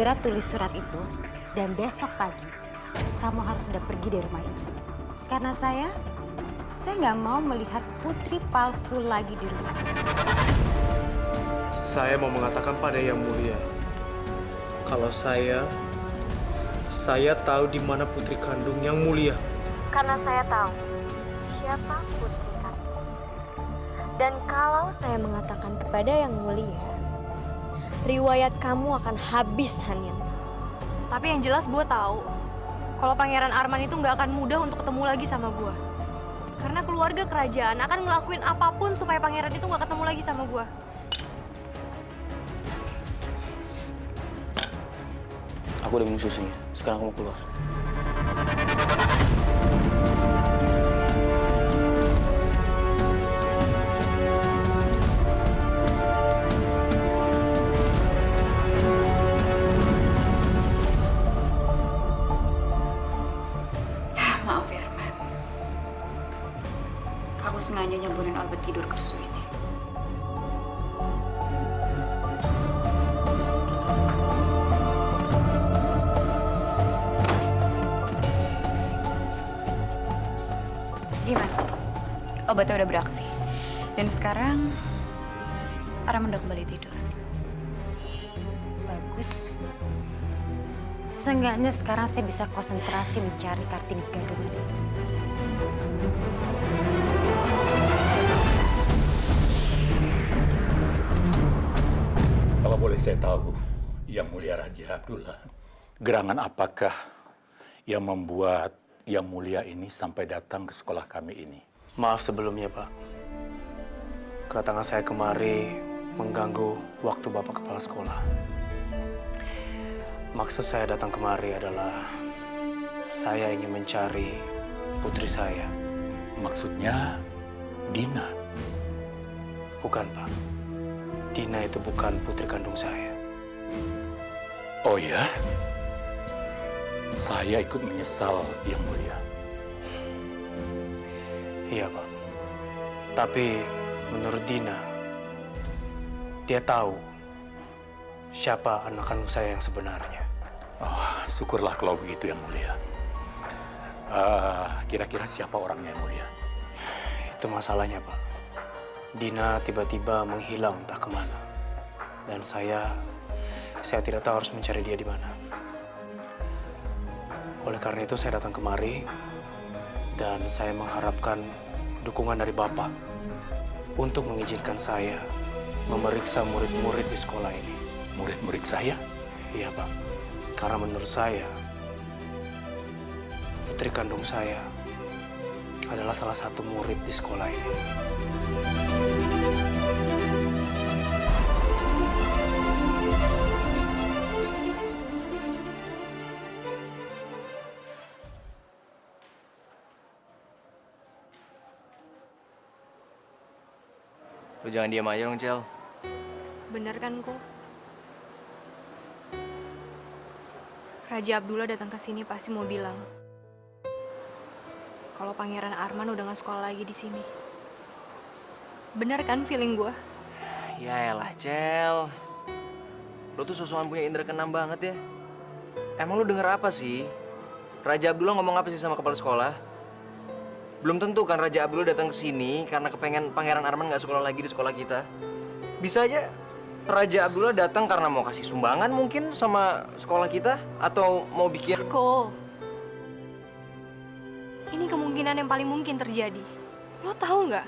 segera tulis surat itu dan besok pagi kamu harus sudah pergi dari rumah ini. Karena saya nggak mau melihat putri palsu lagi di rumah. Saya mau mengatakan pada Yang Mulia, kalau saya tahu di mana putri kandung Yang Mulia. Karena saya tahu siapa putri kandung. Dan kalau saya mengatakan kepada Yang Mulia, riwayat kamu akan habis, Hanin. Tapi yang jelas gue tahu kalau Pangeran Arman itu nggak akan mudah untuk ketemu lagi sama gue. Karena keluarga kerajaan akan ngelakuin apapun supaya pangeran itu nggak ketemu lagi sama gue. Aku udah minum susunya. Sekarang aku mau keluar. Maaf ya, Arman. Aku sengaja nyaburin obat tidur ke susu ini. Gimana? Obatnya udah beraksi. Dan sekarang Arman udah kembali tidur. Bagus. Seenggaknya sekarang saya bisa konsentrasi mencari Kartini gadungan itu. Kalau boleh saya tahu, Yang Mulia Raja Abdullah, gerangan apakah yang membuat Yang Mulia ini sampai datang ke sekolah kami ini? Maaf sebelumnya, Pak. Kedatangan saya kemari mengganggu waktu Bapak Kepala Sekolah. Maksud saya datang kemari adalah saya ingin mencari putri saya. Maksudnya Dina? Bukan, Pak. Dina itu bukan putri kandung saya. Oh ya? Saya ikut menyesal, Yang Mulia. Iya, Pak. Tapi menurut Dina, dia tahu siapa anak kandung saya yang sebenarnya. Oh, syukurlah kalau begitu, Yang Mulia. Kira-kira siapa orangnya, Yang Mulia? Itu masalahnya, Pak. Dina tiba-tiba menghilang entah kemana. Dan saya tidak tahu harus mencari dia di mana. Oleh karena itu saya datang kemari dan saya mengharapkan dukungan dari Bapak untuk mengizinkan saya memeriksa murid-murid di sekolah ini. Murid-murid saya? Iya, Pak. Karena menurut saya, putri kandung saya adalah salah satu murid di sekolah ini. Lu jangan diam aja dong, Cel. Bener kan, Ko? Raja Abdullah datang ke sini pasti mau bilang kalau Pangeran Arman udah nggak sekolah lagi di sini. Bener kan feeling gue? Ya elah, Cel. Lu tuh sosokan punya indera keenam banget ya. Emang lu denger apa sih? Raja Abdullah ngomong apa sih sama kepala sekolah? Belum tentu kan Raja Abdullah datang ke sini karena kepengen Pangeran Arman nggak sekolah lagi di sekolah kita. Bisa aja Raja Abdullah datang karena mau kasih sumbangan mungkin sama sekolah kita atau mau bikin. Ko, ini kemungkinan yang paling mungkin terjadi. Lo tahu nggak?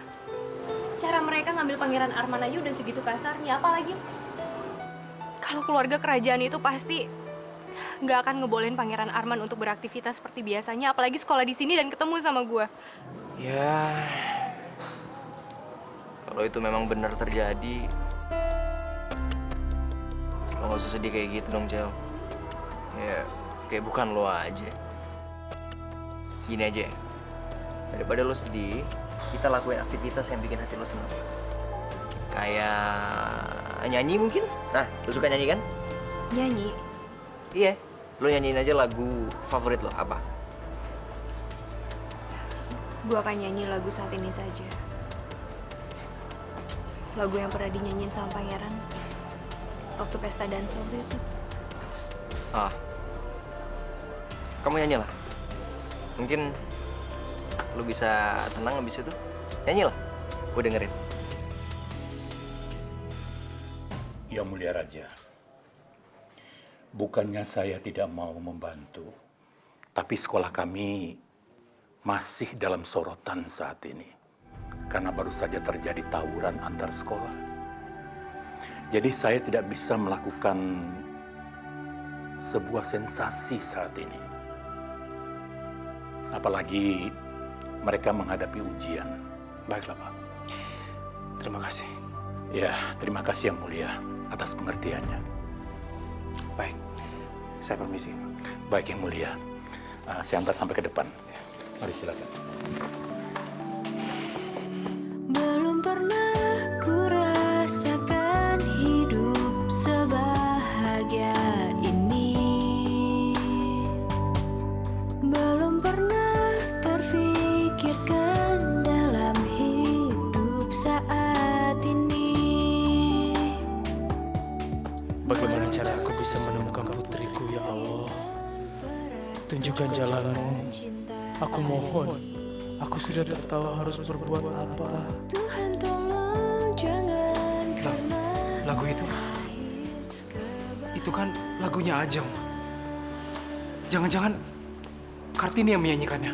Cara mereka ngambil Pangeran Arman aja udah segitu kasarnya, apalagi kalau keluarga kerajaan itu pasti nggak akan ngebolehin Pangeran Arman untuk beraktivitas seperti biasanya, apalagi sekolah di sini dan ketemu sama gue. Ya, kalau itu memang benar terjadi, lo nggak usah sedih kayak gitu dong, Cel. Ya, kayak bukan lo aja. Gini aja, daripada lo sedih, kita lakuin aktivitas yang bikin hati lo senang. Kayak nyanyi mungkin? Nah, lo suka nyanyi kan? Nyanyi? Iya, lo nyanyiin aja lagu favorit lo, apa? Gue akan nyanyi lagu Saat Ini Saja. Lagu yang pernah dinyanyiin sama Pangeran waktu pesta dansa waktu itu. Ah, kamu nyanyi lah. Mungkin lu bisa tenang habis itu. Nyanyi lah, gue dengerin. Yang Mulia Raja, bukannya saya tidak mau membantu, tapi sekolah kami masih dalam sorotan saat ini. Karena baru saja terjadi tawuran antar sekolah. Jadi saya tidak bisa melakukan sebuah sensasi saat ini. Apalagi mereka menghadapi ujian. Baiklah, Pak. Terima kasih. Ya, terima kasih Yang Mulia atas pengertiannya. Baik, saya permisi. Baik Yang Mulia, saya antar sampai ke depan. Mari silakan. Belum pernah ku rasakan hidup sebahagia ini. Belum pernah terfikirkan dalam hidup saat ini. Bagaimana cara aku bisa menemukan putriku, ya Allah? Tunjukkan jalanmu. Aku mohon. Aku sudah tak tahu harus berbuat apa. Tuhan tolong jangan pernah Lagu itu kan lagunya Ajeng. Jangan-jangan Kartini yang menyanyikannya.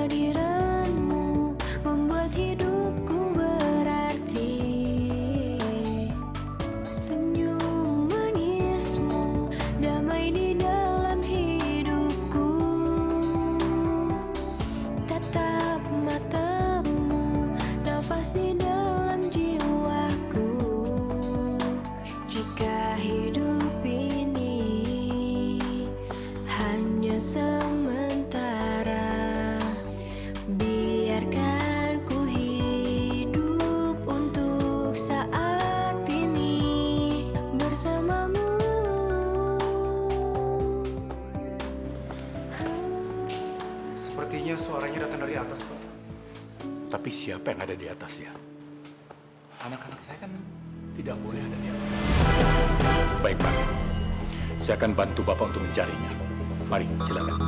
kehadiranmu membuat hidupku berarti. Senyum manismu damai di dalam hidupku. Tatap matamu nafas di dalam jiwaku. Jika hidup ini hanya sementara, biarkan ku hidup untuk saat ini bersamamu. Sepertinya suaranya datang dari atas, Pak. Tapi siapa yang ada di atas ya? Anak-anak saya kan tidak boleh ada di atas. Baik Pak, saya akan bantu Bapak untuk mencarinya. Mari, silakan.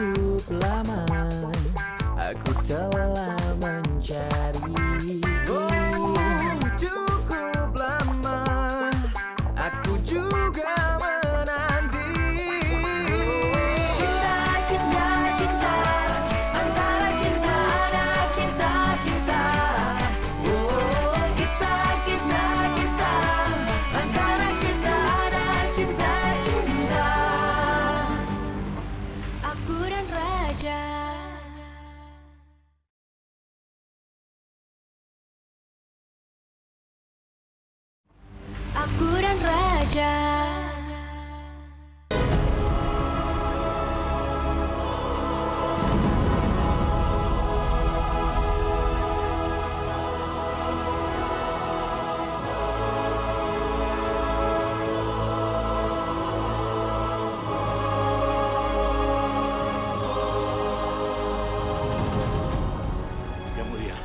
cukup lama aku telah mencari. Oh, cukup lama aku juga menanti. Cinta, cinta, cinta, antara cinta ada kita, kita. Oh, kita, kita, kita, antara kita ada cinta, cinta. Aku dan Raja. Aku dan Raja. Yang mulia,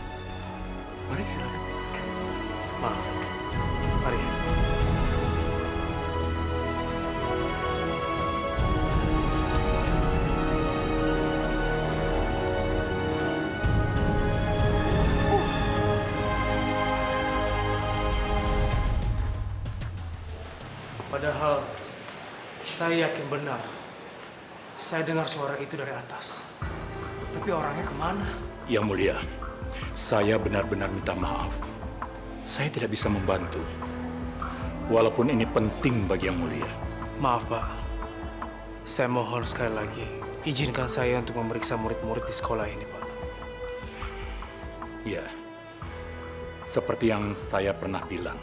mari silakan. Maaf. Mari. Padahal saya yakin benar. Saya dengar suara itu dari atas. Tapi orangnya kemana? Yang mulia, saya benar-benar minta maaf. Saya tidak bisa membantu. Walaupun ini penting bagi yang mulia. Maaf, Pak. Saya mohon sekali lagi, izinkan saya untuk memeriksa murid-murid di sekolah ini, Pak. Ya, seperti yang saya pernah bilang,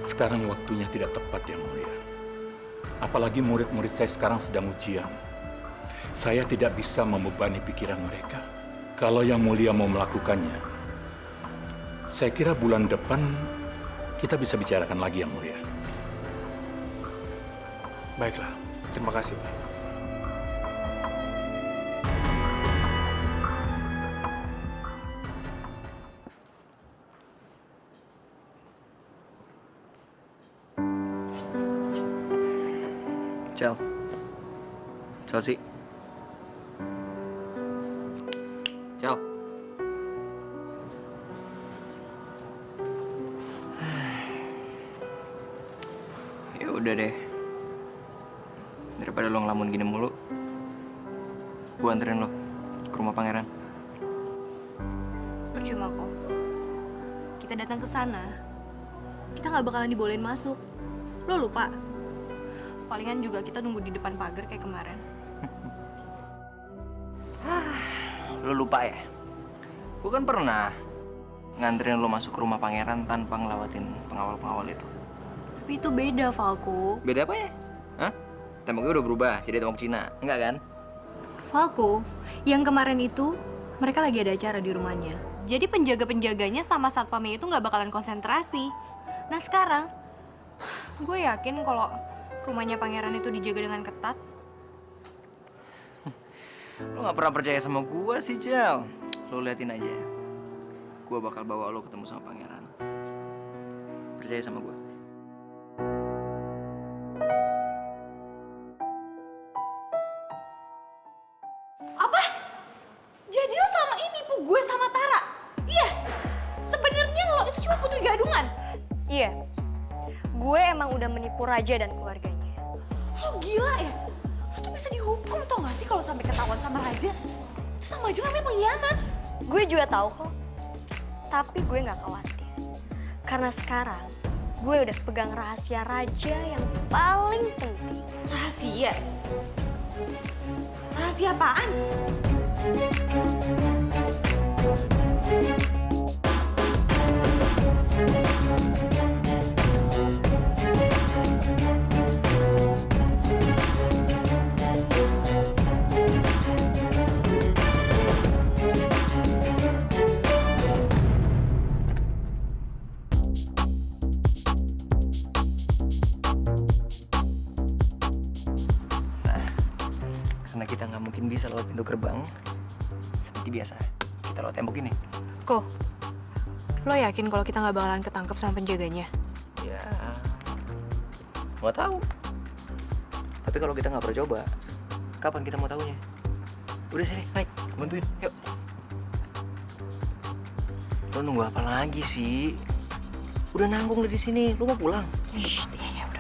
sekarang waktunya tidak tepat yang mulia. Apalagi murid-murid saya sekarang sedang ujian. Saya tidak bisa membebani pikiran mereka. Kalau yang mulia mau melakukannya, saya kira bulan depan kita bisa bicarakan lagi yang mulia. Baiklah, terima kasih, Pak. Cel. Chelsea. Cel. Ya udah deh. Daripada lo ngelamun gini mulu, gua anterin lo ke rumah pangeran. Percuma kok. Kita datang ke sana, kita nggak bakalan dibolehin masuk. Lo lupa? Palingan juga kita nunggu di depan pagar kayak kemarin. Lo lupa ya? Gua kan pernah nganterin lo masuk ke rumah pangeran tanpa ngelewatin pengawal-pengawal itu. Tapi itu beda, Falco. Beda apa ya? Hah? Temboknya udah berubah jadi tembok Cina, enggak kan? Falco, yang kemarin itu mereka lagi ada acara di rumahnya. Jadi penjaga-penjaganya sama satpamnya itu nggak bakalan konsentrasi. Nah sekarang, gue yakin kalau rumahnya pangeran itu dijaga dengan ketat. Lo nggak pernah percaya sama gua sih, Cel. Lo liatin aja. Gua bakal bawa lo ketemu sama pangeran. Percaya sama gua. Apa? Jadi lo sama ini nipu gue sama Tara? Iya. Sebenarnya lo itu cuma putri gadungan. Iya, gue emang udah menipu Raja dan keluarganya. Lo gila ya? Lo tuh bisa dihukum tau gak sih kalau sampai ketahuan sama Raja? Itu sama aja namanya pengkhianat. Gue juga tahu kok, tapi gue nggak khawatir. Karena sekarang gue udah pegang rahasia Raja yang paling penting. Rahasia? Rahasia apaan? Karena kita nggak mungkin bisa lewat pintu gerbang, seperti biasa, kita lewat tembok ini. Kok, lo yakin kalau kita nggak bakalan ketangkep sama penjaganya? Ya, nggak tahu. Tapi kalau kita nggak pernah coba, kapan kita mau tahunya? Udah sini, naik, bantuin, yuk. Lo nunggu apa lagi sih? Udah nanggung dari sini, lu mau pulang? Iya, udah.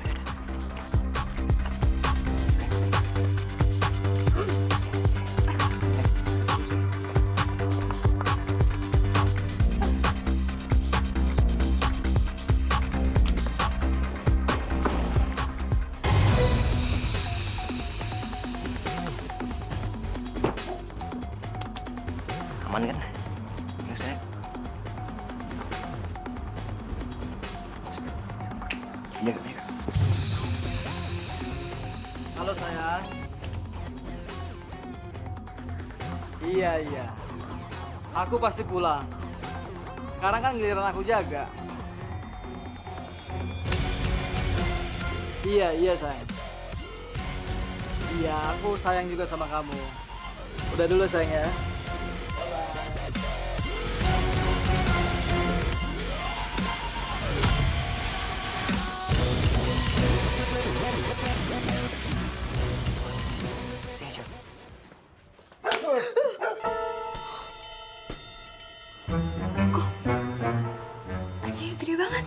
Aman kan? Yuk, saya. Jaga, jaga. Halo sayang. Iya. Aku pasti pulang. Sekarang kan giliran aku jaga. Iya sayang. Iya, aku sayang juga sama kamu. Udah dulu sayang ya. Sini, Sil. Anjingnya gede banget.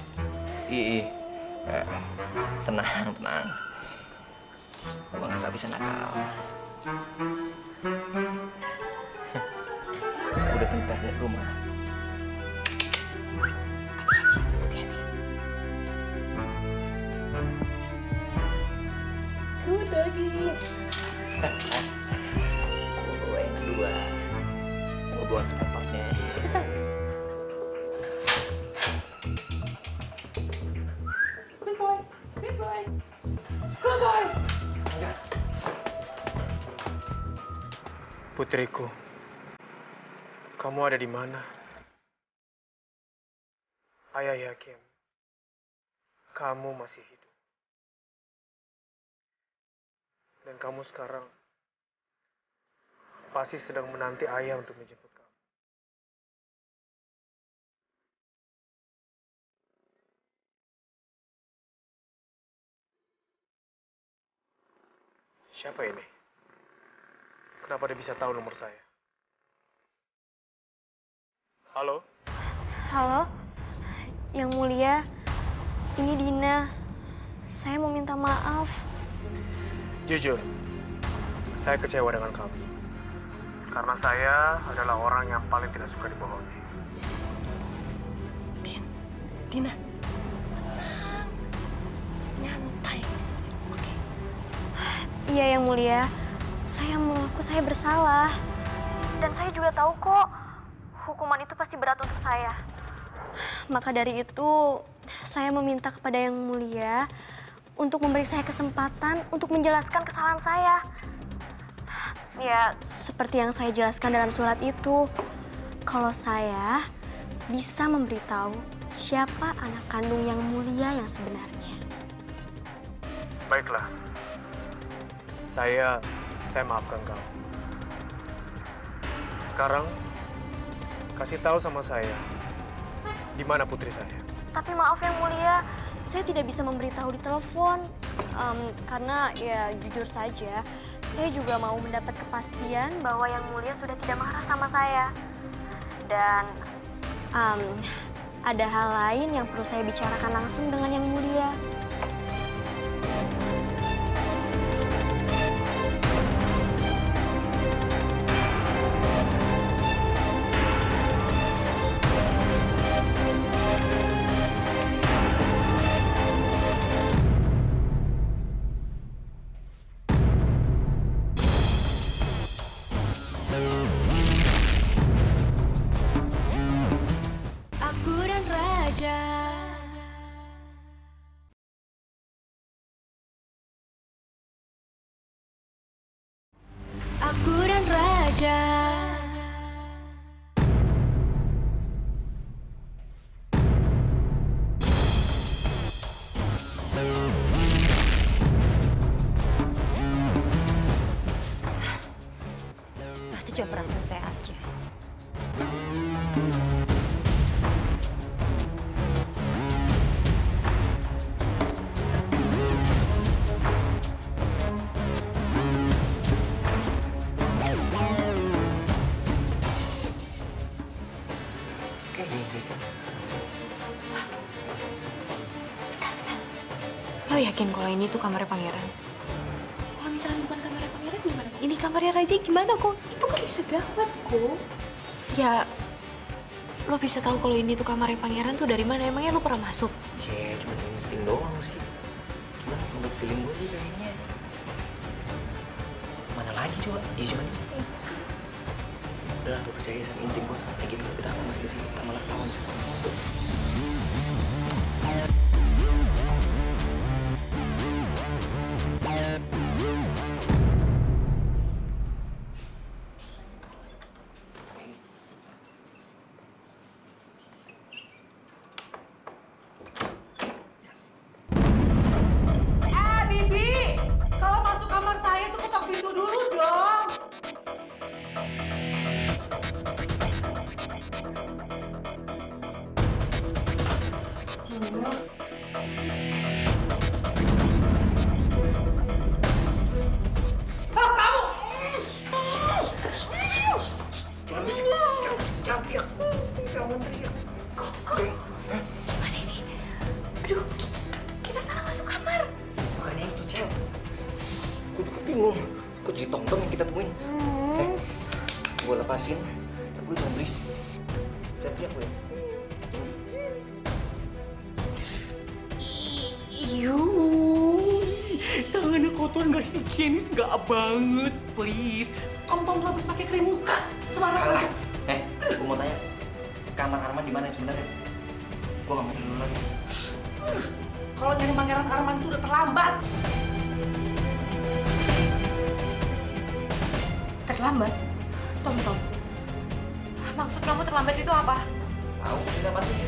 Ih, tenang. Gua nggak bisa nakal. Udah pintar dari rumah. Gue yang kedua. Gue buang spare partnya. Putriku, kamu ada di mana? Ayah yakin kamu masih hidup. Dan kamu sekarang pasti sedang menanti ayah untuk menjemput kamu. Siapa ini? Kenapa dia bisa tahu nomor saya? Halo? Halo, Yang Mulia, ini Dina. Saya mau minta maaf. Jujur, saya kecewa dengan kamu. Karena saya adalah orang yang paling tidak suka dibohongi. Dina, tenang. Nyantai. Oke. Iya, Yang Mulia. Saya mengaku saya bersalah. Dan saya juga tahu kok, hukuman itu pasti berat untuk saya. Maka dari itu, saya meminta kepada Yang Mulia untuk memberi saya kesempatan untuk menjelaskan kesalahan saya. Ya, seperti yang saya jelaskan dalam surat itu, kalau saya bisa memberitahu siapa anak kandung Yang Mulia yang sebenarnya. Baiklah. Saya maafkan kamu. Sekarang, kasih tahu sama saya, di mana putri saya? Tapi maaf Yang Mulia, saya tidak bisa memberitahu di telepon. Karena ya jujur saja, saya juga mau mendapat kepastian bahwa Yang Mulia sudah tidak marah sama saya. Dan ada hal lain yang perlu saya bicarakan langsung dengan Yang Mulia. Aku dan Raja. Kayak gini kan. Lo yakin kalau ini tuh kamarnya pangeran? Kalau misalnya bukan kamarnya pangeran gimana? Ini kamarnya raja gimana kok? Itu kan bisa gawat kok. Ya, lo bisa tahu kalau ini tuh kamarnya pangeran tuh dari mana? Emangnya lo pernah masuk? Ya, cuma insting doang sih. Cuma menurut feeling gue sih kayaknya. Mana lagi coba? Ya cuma ini. Udah, gue percaya sama insting gue. Kayak gini kita akan di sini, kita malah tahun semua. Bibi, kalau masuk kamar saya tuh ketok pintu dulu dong. Oh, kamu! Jangan teriak. Jangan teriak. Gimana ini? Aduh, kita salah masuk kamar. Bukannya itu, Cel. Gue juga bingung. Kok jadi Tom yang kita temuin? Gue lepasin, tapi gue jangan berisik. Jangan teriak gue. Tangannya kotor, nggak higienis, nggak banget, please. Tom tuh habis pakai krim muka. Sembarang aja. Gue mau tanya, kamar Arman di mana sebenarnya? Gue nggak mau dulu lagi. Kalau nyari Pangeran Arman itu udah terlambat. Terlambat? Tom. Maksud kamu terlambat itu apa? Tahu maksudnya apa sih?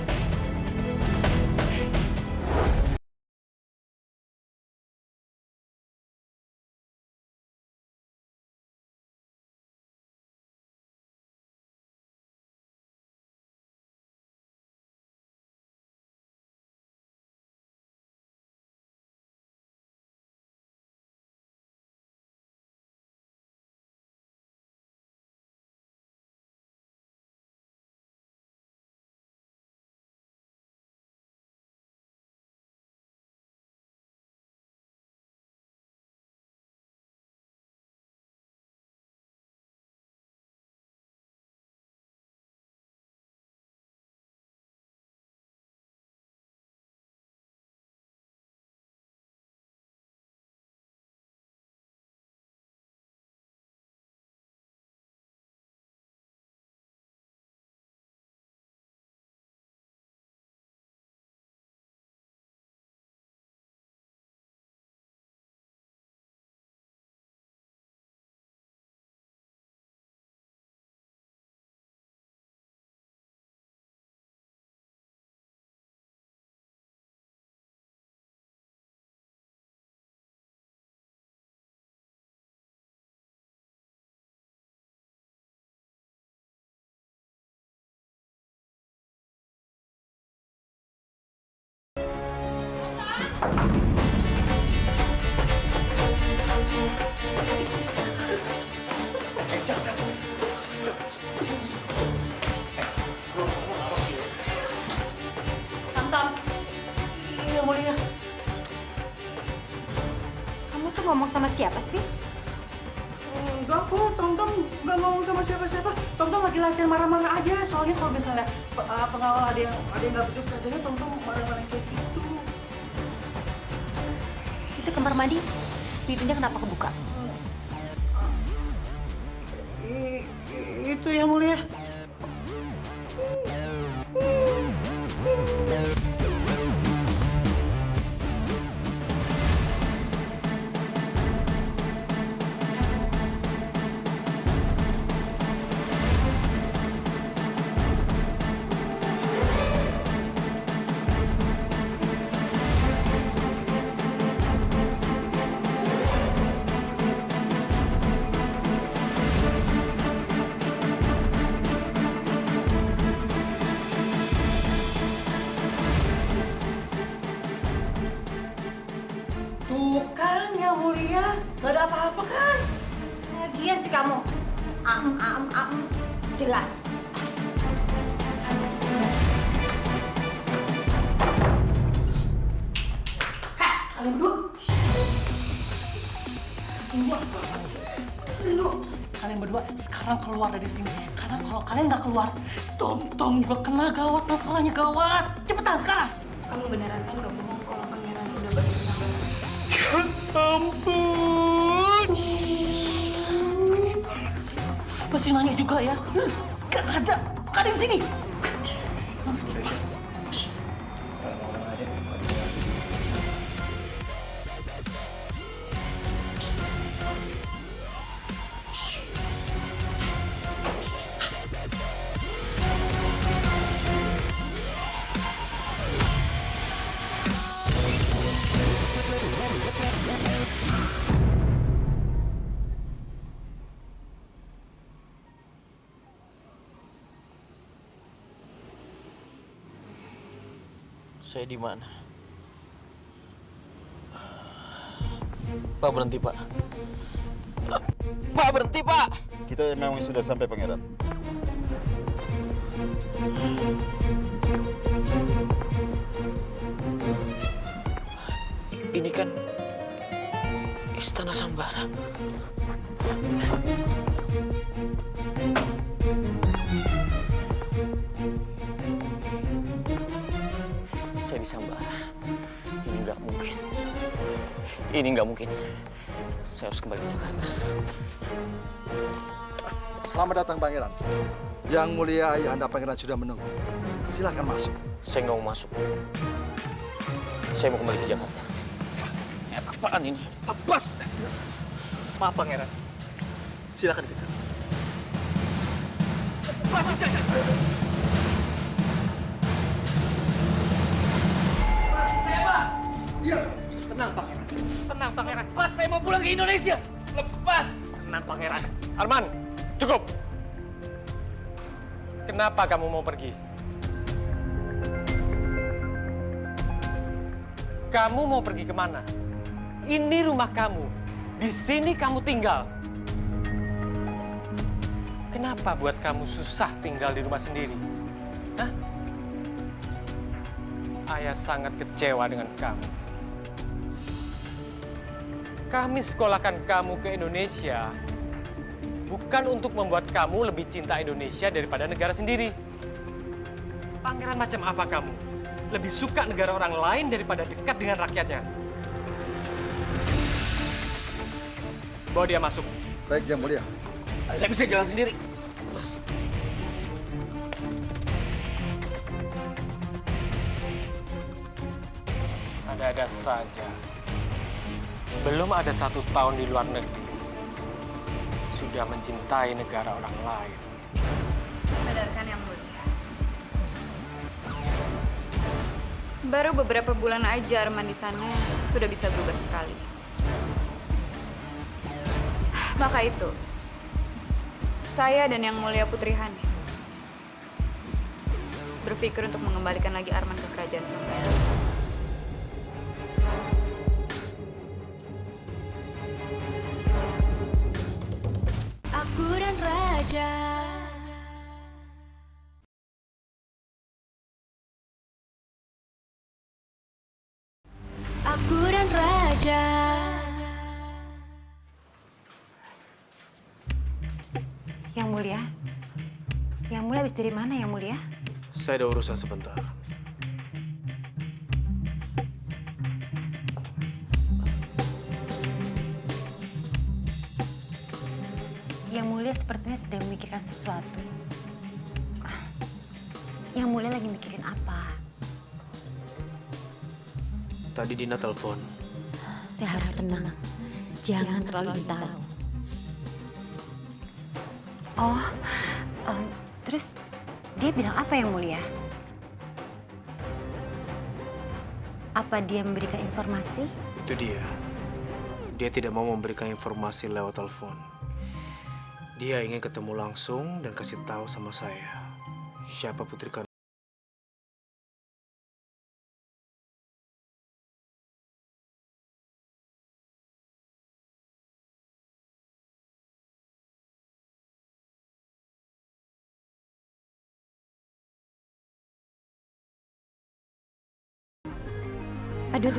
Tom, Iya, Mulia. kamu tuh ngomong sama siapa sih? Enggak kok, Tom nggak ngomong sama siapa-siapa. Tom lagi latihan marah-marah aja. Soalnya kalau misalnya pengawal ada yang nggak becus kerjanya, Tom marah-marah kayak gitu. Itu kamar mandi, pintunya kenapa kebuka? Itu ya, Mulia. Tuh kan, ya Mulia. Nggak ada apa-apa kan? Lagian sih kamu, jelas. berdua sekarang keluar dari sini. Karena kalau kalian nggak keluar, Tom juga kena gawat, masalahnya gawat. Cepetan sekarang. Kamu beneran kan gak bohong kalau pangeran udah balik sama Ya ampun. Masih nanya juga ya? Gak ada di sini. Saya di mana? Pak, berhenti, Pak. Pak, berhenti, Pak! Kita memang sudah sampai, Pangeran. Ini kan Istana Sambara. Saya di Sambara. Ini nggak mungkin. Ini nggak mungkin. Saya harus kembali ke Jakarta. Selamat datang, Pangeran. Yang mulia Ayah Anda Pangeran sudah menunggu. Silahkan masuk. Saya nggak mau masuk. Saya mau kembali ke Jakarta. Apaan ini? Abbas! Maaf, Pangeran. Silakan kita. Lepasin saja! Tenang, Pangeran. Tenang, Pangeran. Lepas, saya mau pulang ke Indonesia. Lepas. Tenang, Pangeran. Arman, cukup. Kenapa kamu mau pergi? Kamu mau pergi kemana? Ini rumah kamu. Di sini kamu tinggal. Kenapa buat kamu susah tinggal di rumah sendiri? Hah? Ayah sangat kecewa dengan kamu. Kami sekolahkan kamu ke Indonesia bukan untuk membuat kamu lebih cinta Indonesia daripada negara sendiri. Pangeran macam apa kamu? Lebih suka negara orang lain daripada dekat dengan rakyatnya. Bawa dia masuk. Baik, Yang Mulia. Saya bisa jalan sendiri. Ada-ada saja. Belum ada 1 tahun di luar negeri, sudah mencintai negara orang lain. Benar kan Yang Mulia? Baru beberapa bulan aja Arman di sana sudah bisa berubah sekali. Maka itu, saya dan Yang Mulia Putri Hani berpikir untuk mengembalikan lagi Arman ke kerajaan Sambara. Aku dan Raja. Aku dan Raja. Yang Mulia? Yang Mulia habis dari mana, Yang Mulia? Saya ada urusan sebentar. Yang Mulia sepertinya sedang memikirkan sesuatu. Yang Mulia lagi mikirin apa? Tadi Dina telepon. Saya harus tenang. Jangan terlalu tahu. Oh, terus dia bilang apa Yang Mulia? Apa dia memberikan informasi? Itu dia. Dia tidak mau memberikan informasi lewat telepon. Dia ingin ketemu langsung dan kasih tahu sama saya siapa Putri Kan. Aduh,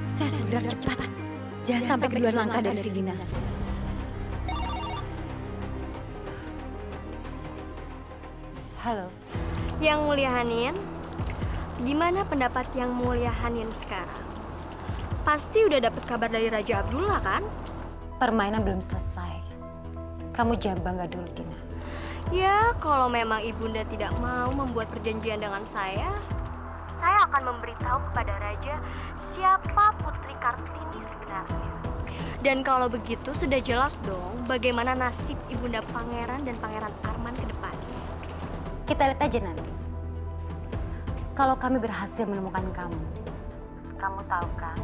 saya harus bergerak cepat. Jangan sampai kedua langkah dari si Dina. Halo. Yang Mulia Hanin, gimana pendapat Yang Mulia Hanin sekarang? Pasti udah dapet kabar dari Raja Abdullah kan? Permainan belum selesai. Kamu jangan bangga dulu, Dina. Ya, kalau memang ibunda tidak mau membuat perjanjian dengan saya akan memberitahu kepada Raja siapa Putri Kartini sebenarnya. Dan kalau begitu sudah jelas dong bagaimana nasib ibunda Pangeran dan Pangeran Arman ke depannya. Kita lihat aja nanti. Kalau kami berhasil menemukan kamu, kamu tahu kan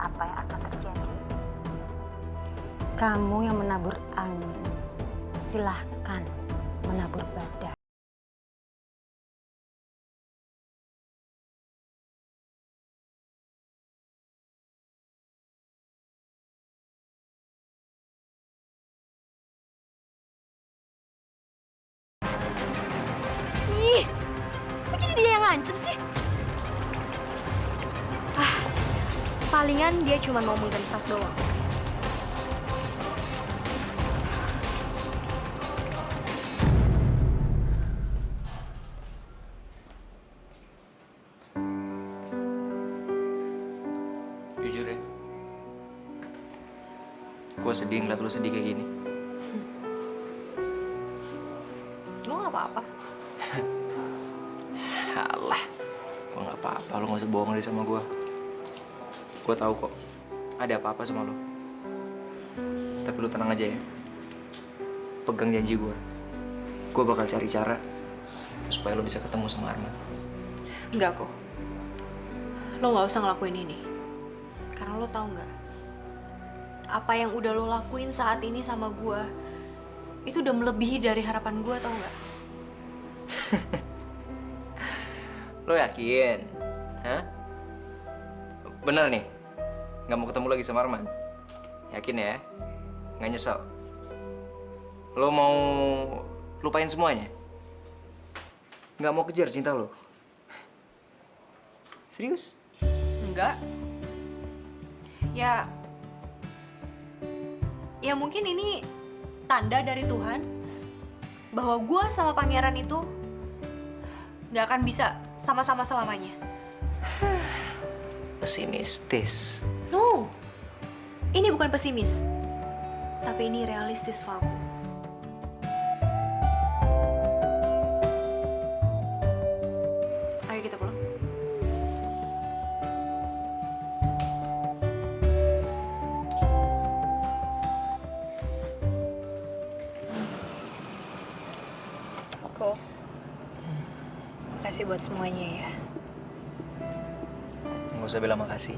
apa yang akan terjadi? Kamu yang menabur angin, silahkan menabur badai. Ih, kok jadi dia yang ngancem sih? Palingan dia cuma mau menggentak doang. Jujur ya, gue sedih ngeliat lu sedih kayak gini. Gue gak apa-apa. Alah, gue gak apa-apa, lu gak usah bohong deh sama gue. Gue tahu kok, ada apa-apa sama lu. Tapi lu tenang aja ya. Pegang janji gue. Gue bakal cari cara supaya lu bisa ketemu sama Arman. Enggak kok. Lo gak usah ngelakuin ini. Karena lo tahu nggak? Apa yang udah lo lakuin saat ini sama gue, itu udah melebihi dari harapan gue, tau nggak? Lo yakin? Hah? Bener nih? Nggak mau ketemu lagi sama Arman? Yakin ya? Nggak nyesel? Lo mau lupain semuanya? Nggak mau kejar cinta lo? Serius? Enggak. Ya mungkin ini tanda dari Tuhan bahwa gue sama pangeran itu nggak akan bisa sama-sama selamanya. Pesimistis. No, ini bukan pesimis, tapi ini realistis, Falco. Ayo kita pulang. Ko, makasih buat semuanya ya. Nggak usah bilang makasih.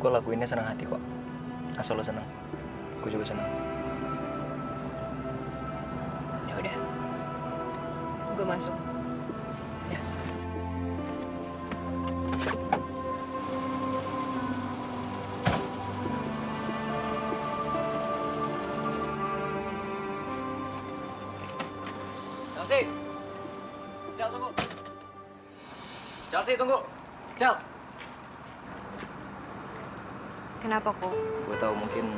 Gue lakuinnya senang hati kok. Asal lo senang, gue juga senang. Ya udah, gue masuk. Ya. Chelsea! Cel, tunggu! Chelsea, tunggu! Cel! Kenapa kok? Gue tahu mungkin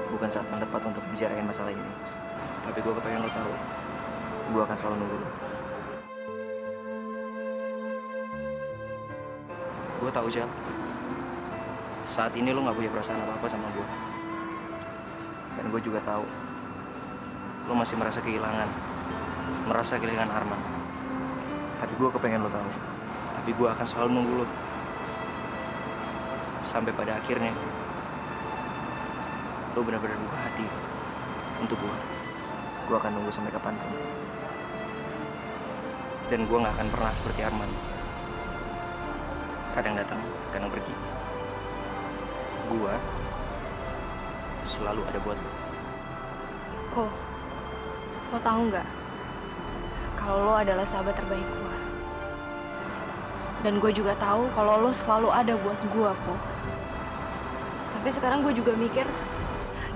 bukan saat yang tepat untuk bicarain masalah ini. Tapi gue kepengen lo tahu, gue akan selalu nunggu lo. Gue tahu, Cel. Saat ini lo gak punya perasaan apa-apa sama gue. Dan gue juga tahu, lo masih merasa kehilangan Arman. Tapi gue kepengen lo tahu. Tapi gue akan selalu nunggu lo. Sampai pada akhirnya, lo benar-benar buka hati untuk gue. Gue akan nunggu sampai kapanpun. Dan gue gak akan pernah seperti Arman. Kadang datang, kadang pergi. Gue selalu ada buat lo. Ko, lo tahu nggak? Kalau lo adalah sahabat terbaik gue. Dan gue juga tahu kalau lo selalu ada buat gue, Ko. Sampai sekarang gue juga mikir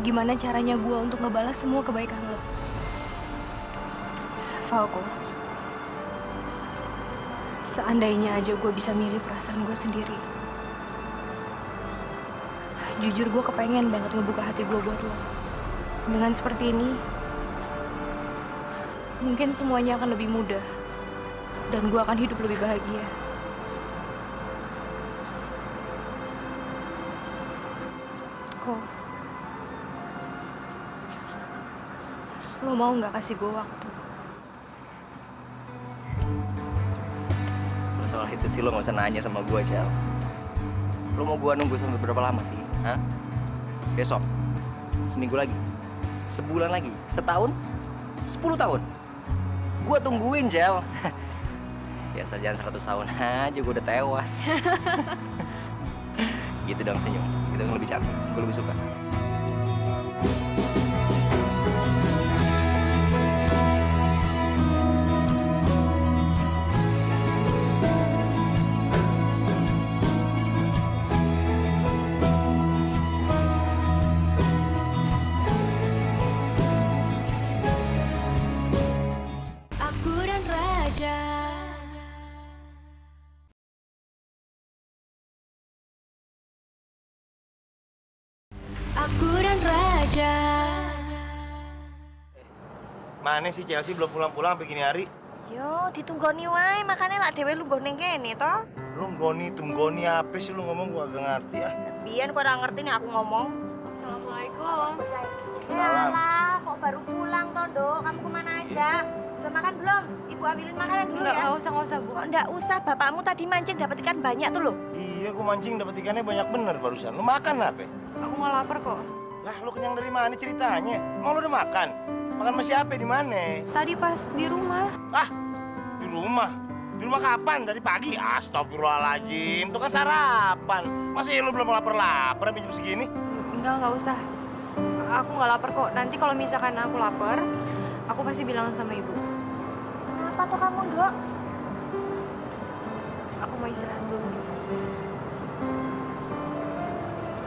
gimana caranya gue untuk ngebalas semua kebaikan lo. Falco, seandainya aja gue bisa milih perasaan gue sendiri. Jujur gue kepengen banget ngebuka hati gue buat lo. Dengan seperti ini, mungkin semuanya akan lebih mudah. Dan gue akan hidup lebih bahagia. Kok? Lo mau nggak kasih gue waktu? Soal itu sih lo nggak usah nanya sama gue, Cel. Lo mau gue nunggu sampai berapa lama sih? Hah? Besok? Seminggu lagi? Sebulan lagi? Setahun? 10 tahun? Gue tungguin, Cel. Ya jangan 100 tahun aja, gue udah tewas. Gitu dong senyum. Gitu yang lebih cantik. Gue lebih suka. Aku dan Raja. Aku dan Raja. Mana sih Chelsea belum pulang-pulang sampai gini hari? Yo, ditunggoni wae, makanya lak dhewe lu nggon ning kene to. Lu tunggoni apa sih lu ngomong gua agak ngerti ah. Biyen kok ora ngerti nih aku ngomong. Assalamualaikum. Ya lah, kok baru pulang toh, Dok? Kamu kemana aja? Udah makan belum? Ibu ambilin makanan dulu ya. Nggak usah, Bu. Kok nggak usah, bapakmu tadi mancing dapat ikan banyak tuh loh. Iya, gua mancing dapat ikannya banyak bener barusan. Lu makan apa? Aku nggak lapar kok. Lah, lu kenyang dari mana ceritanya? Emang lu udah makan? Makan sama siapa di mana? Tadi pas di rumah. Ah, di rumah. Di rumah kapan? Dari pagi? Astagfirullahaladzim, itu kan sarapan. Masa ya lu belum lapar-lapar sampai jam segini? Nggak usah. Aku nggak lapar kok. Nanti kalau misalkan aku lapar, aku pasti bilang sama ibu. Kenapa tuh kamu, Dok? Aku mau istirahat dulu.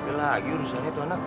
Udah lagi urusannya tuh anak.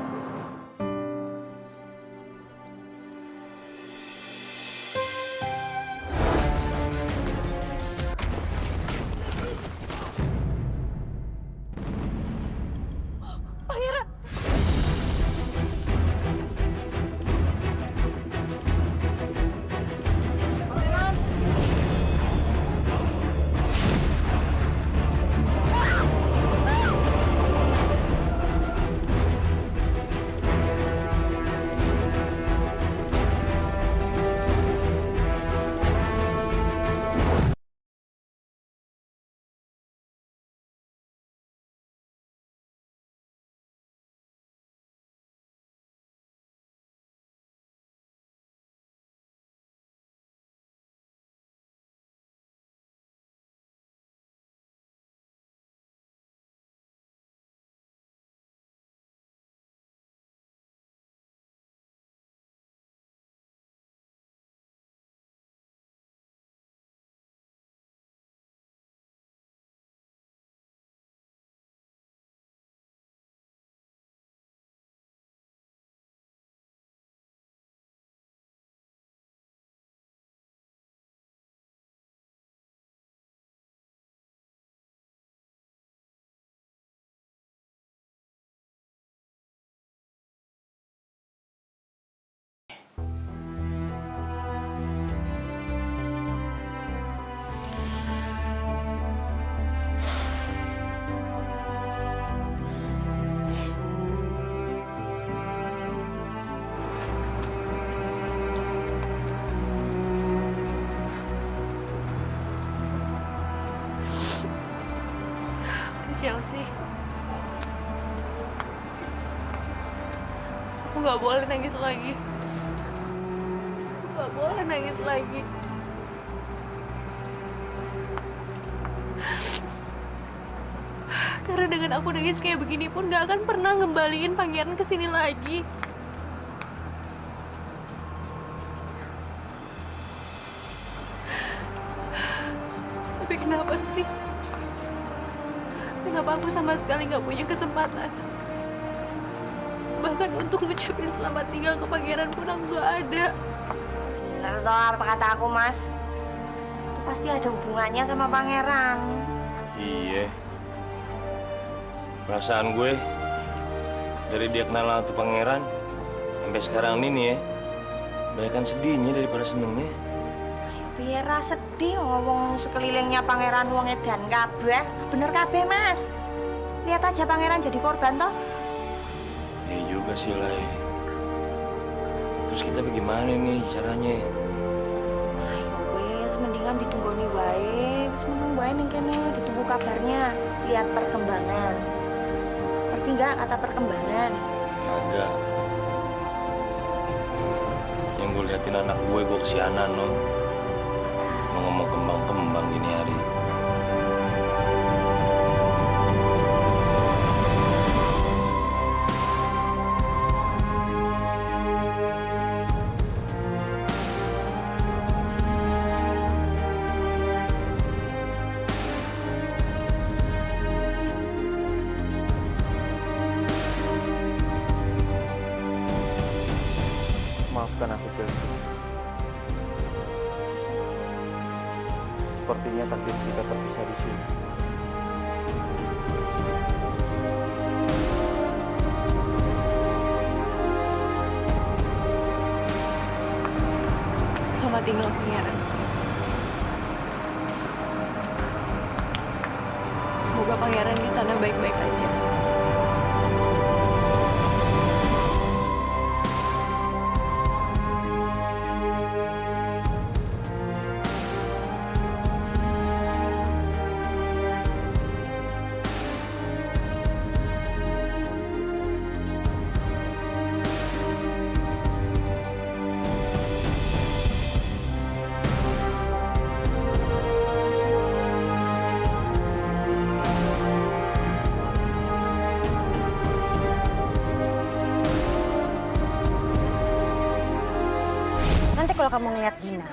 Chelsea. Aku nggak boleh nangis lagi. Aku nggak boleh nangis lagi. Karena dengan aku nangis kayak begini pun nggak akan pernah ngembaliin pangeran ke sini lagi. Tapi kenapa sih? Kenapa aku sama sekali nggak punya kesempatan? Bahkan untuk ngucapin selamat tinggal ke pangeran pun aku nggak ada. Bener toh apa kata aku, Mas? Itu pasti ada hubungannya sama pangeran. Iya. Perasaan gue dari dia kenal sama tuh pangeran sampai sekarang ini nih ya, banyak kan sedihnya daripada senengnya. Piye ra sedih ngomong sekelilingnya pangeran wong edan kabeh. Bener kabeh, Mas. Lihat aja pangeran jadi korban toh. Iya juga sih, Lai. Terus kita bagaimana nih caranya? Ayo wes, mendingan ditunggoni wae. Wis menung wae ning kene, ditunggu kabarnya. Lihat perkembangan. Ngerti nggak kata perkembangan? Agak. Yang gue liatin anak gue kesianan loh. Mau ngomong kembang-kembang gini hari. Maafkan aku, Chelsea. Sepertinya takdir kita terpisah di sini. Selamat tinggal, pangeran. Semoga pangeran di sana baik-baik aja. Nanti kalau kamu ngeliat Gina,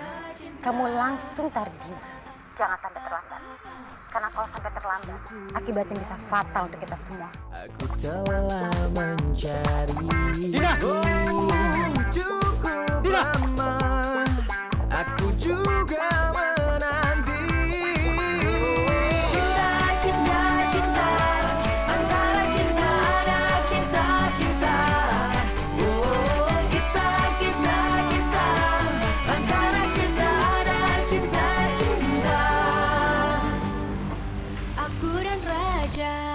kamu langsung tarik Gina. Jangan sampai terlambat. Karena kalau sampai terlambat, akibatnya bisa fatal untuk kita semua. Aku telah mencari Dina! cukup Dina! lama. Aku juga menanti cinta, cinta, cinta antara cinta anak kita, kita. Oh, kita, kita, kita antara kita ada cinta, cinta. Aku dan Raja